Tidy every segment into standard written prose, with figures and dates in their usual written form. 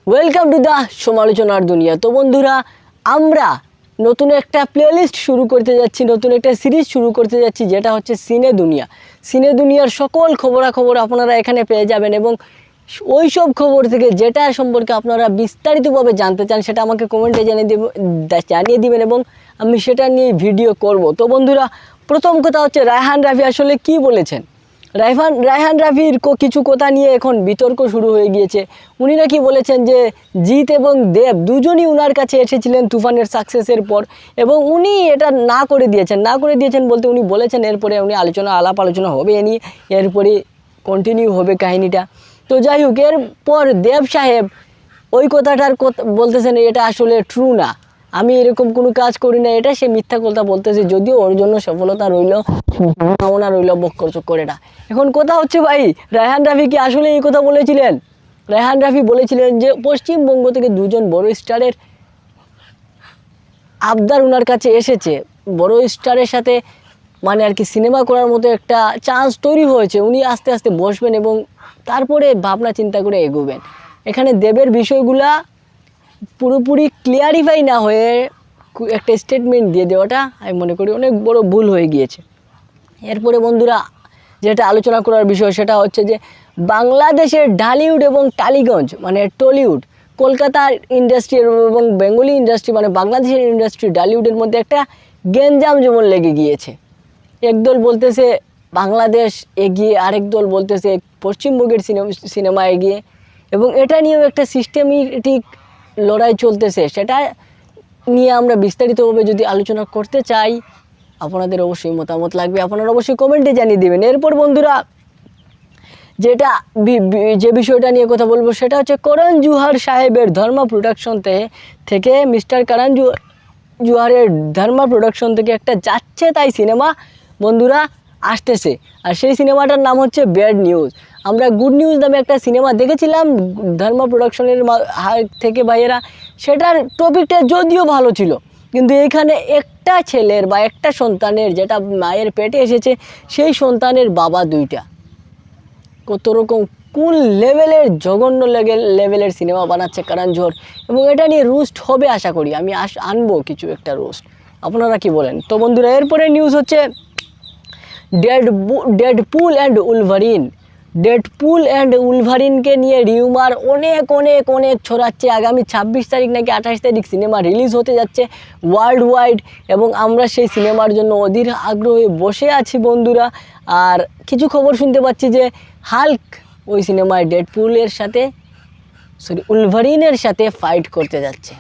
Welcome to the সমালোচনার দুনিয়া। তো বন্ধুরা, আমরা নতুন একটা প্লেলিস্ট শুরু করতে যাচ্ছি, নতুন একটা সিরিজ শুরু করতে যাচ্ছি, যেটা হচ্ছে সিনে দুনিয়া। সিনে দুনিয়ার সকল খবরাখবর আপনারা এখানে পেয়ে যাবেন এবং ওই সব খবর থেকে যেটা সম্পর্কে আপনারা বিস্তারিতভাবে জানতে চান সেটা আমাকে কমেন্টে জানিয়ে দিবেন এবং আমি সেটা নিয়ে ভিডিও করব। তো বন্ধুরা, প্রথম কথা হচ্ছে রায়হান রাফি আসলে কি বলেছেন। রায়হান রাফির কিছু কথা নিয়ে এখন বিতর্ক শুরু হয়ে গিয়েছে। উনি নাকি বলেছেন যে জিৎ এবং দেব দুজনই উনার কাছে এসেছিলেন তুফানের সাকসেসের পর এবং উনি এটা না করে দিয়েছেন বলতে উনি বলেছেন এরপরে উনি আলাপ আলোচনা হবে এ নিয়ে, এরপরে কন্টিনিউ হবে কাহিনীটা। তো যাই হোক, এরপর দেব সাহেব ওই কথাটার বলতেছেন এটা আসলে ট্রু না, আমি এরকম কোনো কাজ করি না, এটা সে মিথ্যা কথা বলতেছে, যদিও ওর জন্য সফলতা রইল, কামনা রইল, বক্কর এটা। এখন কথা হচ্ছে ভাই, রায়হান রাফি কি আসলে এই কথা বলেছিলেন? রায়হান রাফি বলেছিলেন যে পশ্চিমবঙ্গ থেকে দুজন বড় স্টারের আবদার ওনার কাছে এসেছে, বড় স্টারের সাথে মানে আর কি সিনেমা করার মতো একটা চান্স তৈরি হয়েছে, উনি আস্তে আস্তে বসবেন এবং তারপরে ভাবনা চিন্তা করে এগোবেন। এখানে দেবের বিষয়গুলা পুরোপুরি ক্লিয়ারিফাই না হয়ে একটা স্টেটমেন্ট দিয়ে দেওয়াটা আমি মনে করি অনেক বড় ভুল হয়ে গিয়েছে। এরপরে বন্ধুরা, যেটা আলোচনা করার বিষয় সেটা হচ্ছে যে বাংলাদেশের ঢালিউড এবং টালিগঞ্জ মানে টলিউড, কলকাতার ইন্ডাস্ট্রি এবং বেঙ্গলি ইন্ডাস্ট্রি মানে বাংলাদেশের ইন্ডাস্ট্রি ডালিউডের মধ্যে একটা গেঞ্জাম যেমন লেগে গিয়েছে। একদল বলতেছে বাংলাদেশ এগিয়ে, আরেক দল বলতেছে পশ্চিমবঙ্গের সিনেমা এগিয়ে এবং এটা নিয়েও একটা সিস্টেমেটিক লড়াই চলতেছে। সেটা নিয়ে আমরা বিস্তারিতভাবে যদি আলোচনা করতে চাই, আপনাদের অবশ্যই মতামত লাগবে, আপনারা অবশ্যই কমেন্টে জানিয়ে দেবেন। এরপর বন্ধুরা, যে বিষয়টা নিয়ে কথা বলবো সেটা হচ্ছে করণ জোহর সাহেবের ধর্মা প্রোডাকশন থেকে মিস্টার করণ জোহরের ধর্মা প্রোডাকশন থেকে একটা যাচ্ছে তাই সিনেমা বন্ধুরা আসতেছে, আর সেই সিনেমাটার নাম হচ্ছে ব্যাড নিউজ। আমরা গুড নিউজ নামে একটা সিনেমা দেখেছিলাম ধর্মা প্রোডাকশনের থেকে ভাইয়েরা, সেটার টপিকটা যদিও ভালো ছিল, কিন্তু এখানে একটা ছেলের বা একটা সন্তানের যেটা মায়ের পেটে এসেছে সেই সন্তানের বাবা দুইটা, কত রকম কোন লেভেলের জঘন্য লেভেলের সিনেমা বানাচ্ছে করণ জোহর এবং এটা নিয়ে রোস্ট হবে আশা করি, আমি আনবো কিছু একটা রোস্ট, আপনারা কি বলেন? তো বন্ধুরা, এরপরে নিউজ হচ্ছে ডেডপুল অ্যান্ড উলভারিনকে নিয়ে রিউমার অনেক অনেক অনেক ছড়াচ্ছে। আগামী 26 তারিখ নাকি 28 তারিখ সিনেমা রিলিজ হতে যাচ্ছে ওয়ার্ল্ড ওয়াইড এবং আমরা সেই সিনেমার জন্য অধীর আগ্রহে বসে আছি বন্ধুরা। আর কিছু খবর শুনতে পাচ্ছি যে হাল্ক ওই সিনেমায় উলভারিনের সাথে ফাইট করতে যাচ্ছে,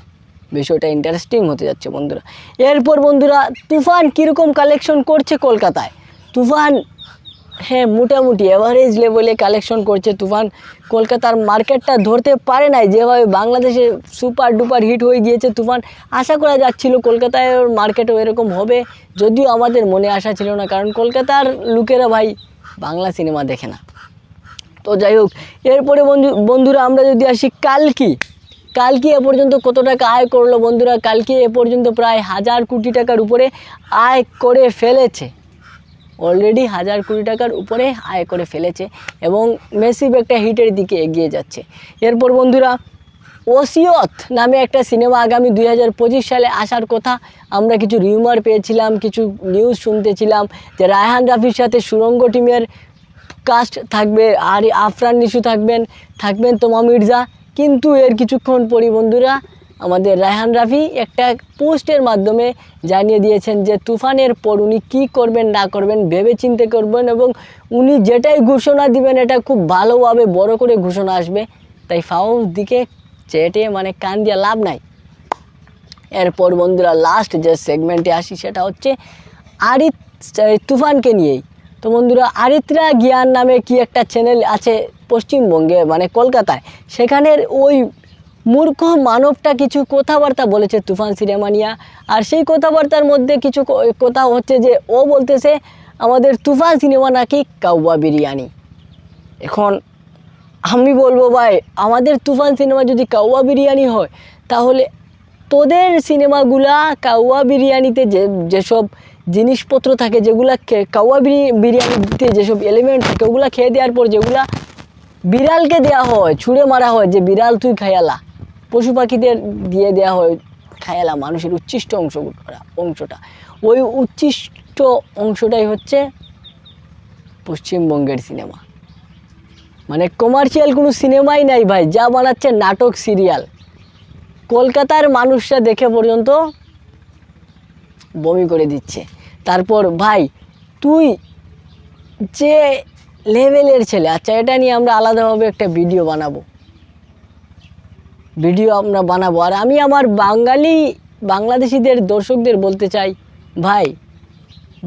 বিষয়টা ইন্টারেস্টিং হতে যাচ্ছে বন্ধুরা। এরপর বন্ধুরা, তুফান কীরকম কালেকশন করছে কলকাতায়? তুফান হ্যাঁ মোটামুটি অ্যাভারেজ লেভেলে কালেকশন করছে। তুফান কলকাতার মার্কেটটা ধরতে পারে নাই, যেভাবে বাংলাদেশে সুপার ডুপার হিট হয়ে গিয়েছে তুফান, আশা করা যাচ্ছিল কলকাতায় মার্কেটও এরকম হবে, যদিও আমাদের মনে আশা ছিল না, কারণ কলকাতার লোকেরা ভাই বাংলা সিনেমা দেখে না। তো যাই হোক, এরপরে বন্ধুরা আমরা যদি আসি কালকি এ পর্যন্ত কত টাকা আয় করলো বন্ধুরা? কালকি এ পর্যন্ত প্রায় 1000 কোটি টাকার উপরে আয় করে ফেলেছে, অলরেডি 1000 কোটি টাকার উপরে আয় করে ফেলেছে এবং মেসিভ একটা হিটের দিকে এগিয়ে যাচ্ছে। এরপর বন্ধুরা, ওসিয়ত নামে একটা সিনেমা আগামী 2025 সালে আসার কথা, আমরা কিছু রিউমার পেয়েছিলাম, কিছু নিউজ শুনতেছিলাম যে রায়হান রাফির সাথে সুরঙ্গ টিমের কাস্ট থাকবে, আর আফরান নিশু থাকবেন তোমা মির্জা, কিন্তু এর কিছুক্ষণ পরই বন্ধুরা আমাদের রায়হান রাফি একটা পোস্টের মাধ্যমে জানিয়ে দিয়েছেন যে তুফানের পর উনি কী করবেন না করবেন ভেবে চিন্তে করবেন এবং উনি যেটাই ঘোষণা দিবেন এটা খুব ভালোভাবে বড় করে ঘোষণা আসবে, তাই ফাউল দিকে চেটে মানে কান দিয়ে লাভ নাই। এরপর বন্ধুরা লাস্ট যে সেগমেন্টে আসি সেটা হচ্ছে তুফানকে নিয়েই। তো বন্ধুরা, আরিত্রা জ্ঞান নামে কি একটা চ্যানেল আছে পশ্চিমবঙ্গে মানে কলকাতায়, সেখানের ওই মূর্খ মানবটা কিছু কথাবার্তা বলেছে তুফান সিনেমা নিয়ে, আর সেই কথাবার্তার মধ্যে কিছু কথা হচ্ছে যে ও বলতেছে আমাদের তুফান সিনেমা নাকি কাউয়া বিরিয়ানি। এখন আমি বলবো ভাই, আমাদের তুফান সিনেমা যদি কাউয়া বিরিয়ানি হয় তাহলে তোদের সিনেমাগুলা কাউয়া বিরিয়ানিতে যেসব জিনিসপত্র থাকে, যেগুলা কাউয়া বিরিয়ানিতে যেসব এলিমেন্ট থাকে ওগুলা খেয়ে দেওয়ার পর যেগুলা বিড়ালকে দেওয়া হয়, ছুঁড়ে মারা হয় যে বিড়াল তুই খাইয়ালা, পশু পাখিদের দিয়ে দেওয়া হয় খেয়ালা মানুষের উচ্ছিষ্ট অংশটা ওই উচ্ছিষ্ট অংশটাই হচ্ছে পশ্চিমবঙ্গের সিনেমা। মানে কমার্শিয়াল কোনো সিনেমাই নাই ভাই, যা বানাচ্ছে নাটক সিরিয়াল। কলকাতার মানুষরা দেখে পর্যন্ত বমি করে দিচ্ছে। তারপর ভাই তুই যে লেভেলের ছেলে, আচ্ছা এটা নিয়ে আমরা আলাদাভাবে একটা ভিডিও বানাবো। আর আমি আমার বাংলাদেশিদের দর্শকদের বলতে চাই, ভাই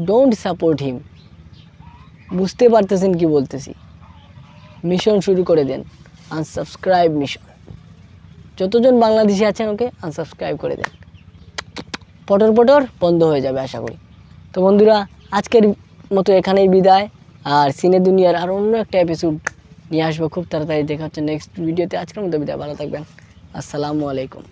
ডোন্ট সাপোর্ট হিম। বুঝতে পারতেছেন কি বলতেছি? মিশন শুরু করে দেন, আনসাবস্ক্রাইব মিশন। যতজন বাংলাদেশি আছেন ওকে আনসাবস্ক্রাইব করে দেন, পটর বন্ধ হয়ে যাবে আশা করি। তো বন্ধুরা আজকের মতো এখানেই বিদায়। আর সিনে দুনিয়ার আর অন্য একটা এপিসোড নিয়ে আসবো খুব তাড়াতাড়ি। দেখা হচ্ছে নেক্সট ভিডিওতে। আজকের মতো বিদায়, ভালো থাকবেন, আসসালামু আলাইকুম।